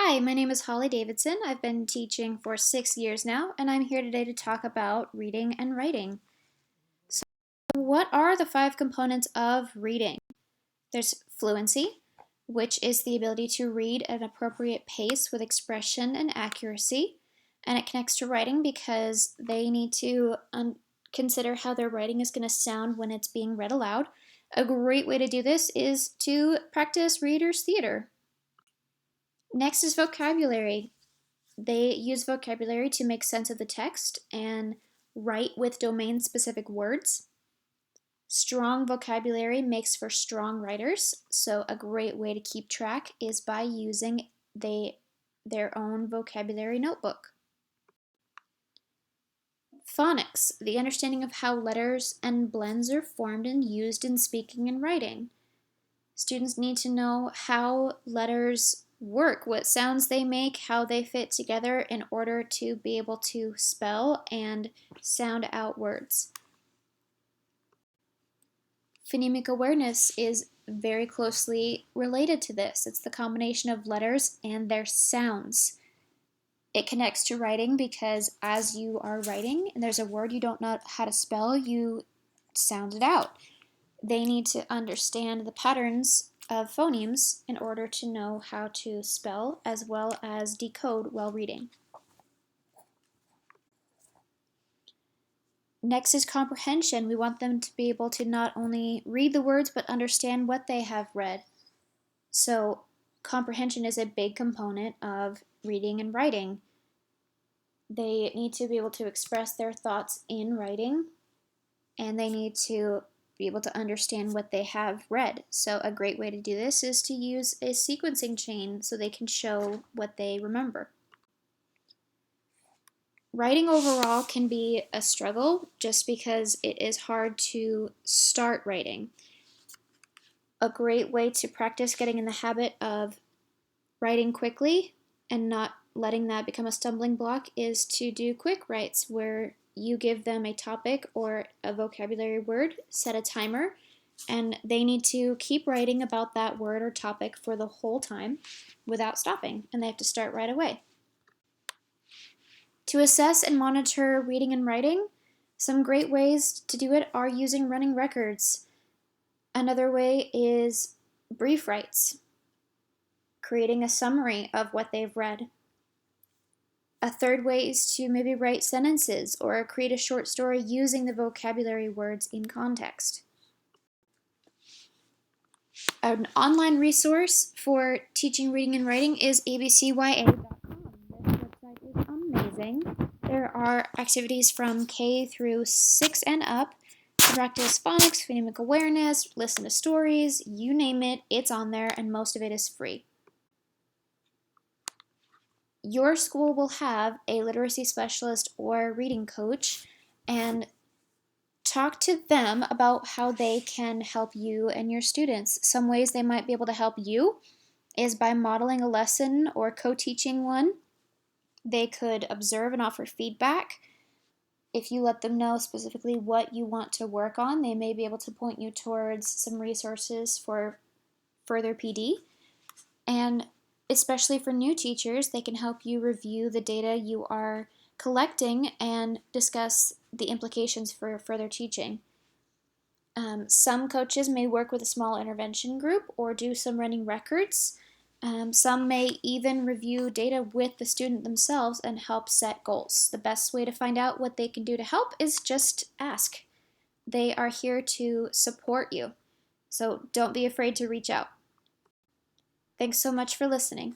Hi, my name is Holly Davidson. I've been teaching for 6 years now, and I'm here today to talk about reading and writing. So, what are the 5 components of reading? There's fluency, which is the ability to read at an appropriate pace with expression and accuracy. And it connects to writing because they need to consider how their writing is going to sound when it's being read aloud. A great way to do this is to practice reader's theater. Next is vocabulary. They use vocabulary to make sense of the text and write with domain-specific words. Strong vocabulary makes for strong writers, so a great way to keep track is by using their own vocabulary notebook. Phonics, the understanding of how letters and blends are formed and used in speaking and writing. Students need to know how letters work, what sounds they make, how they fit together in order to be able to spell and sound out words. Phonemic awareness is very closely related to this. It's the combination of letters and their sounds. It connects to writing because as you are writing and there's a word you don't know how to spell, you sound it out. They need to understand the patterns of phonemes in order to know how to spell as well as decode while reading. Next is comprehension. We want them to be able to not only read the words but understand what they have read. So comprehension is a big component of reading and writing. They need to be able to express their thoughts in writing, and they need to be able to understand what they have read. So a great way to do this is to use a sequencing chain so they can show what they remember. Writing overall can be a struggle just because it is hard to start writing. A great way to practice getting in the habit of writing quickly and not letting that become a stumbling block is to do quick writes where you give them a topic or a vocabulary word, set a timer, and they need to keep writing about that word or topic for the whole time without stopping, and they have to start right away. To assess and monitor reading and writing, some great ways to do it are using running records. Another way is brief writes, creating a summary of what they've read. A third way is to maybe write sentences or create a short story using the vocabulary words in context. An online resource for teaching reading and writing is abcya.com. This website is amazing. There are activities from K through 6 and up to practice phonics, phonemic awareness, listen to stories, you name it, it's on there, and most of it is free. Your school will have a literacy specialist or reading coach, and talk to them about how they can help you and your students. Some ways they might be able to help you is by modeling a lesson or co-teaching one. They could observe and offer feedback. If you let them know specifically what you want to work on, they may be able to point you towards some resources for further PD. And especially for new teachers, they can help you review the data you are collecting and discuss the implications for further teaching. Some coaches may work with a small intervention group or do some running records. Some may even review data with the student themselves and help set goals. The best way to find out what they can do to help is just ask. They are here to support you, so don't be afraid to reach out. Thanks so much for listening.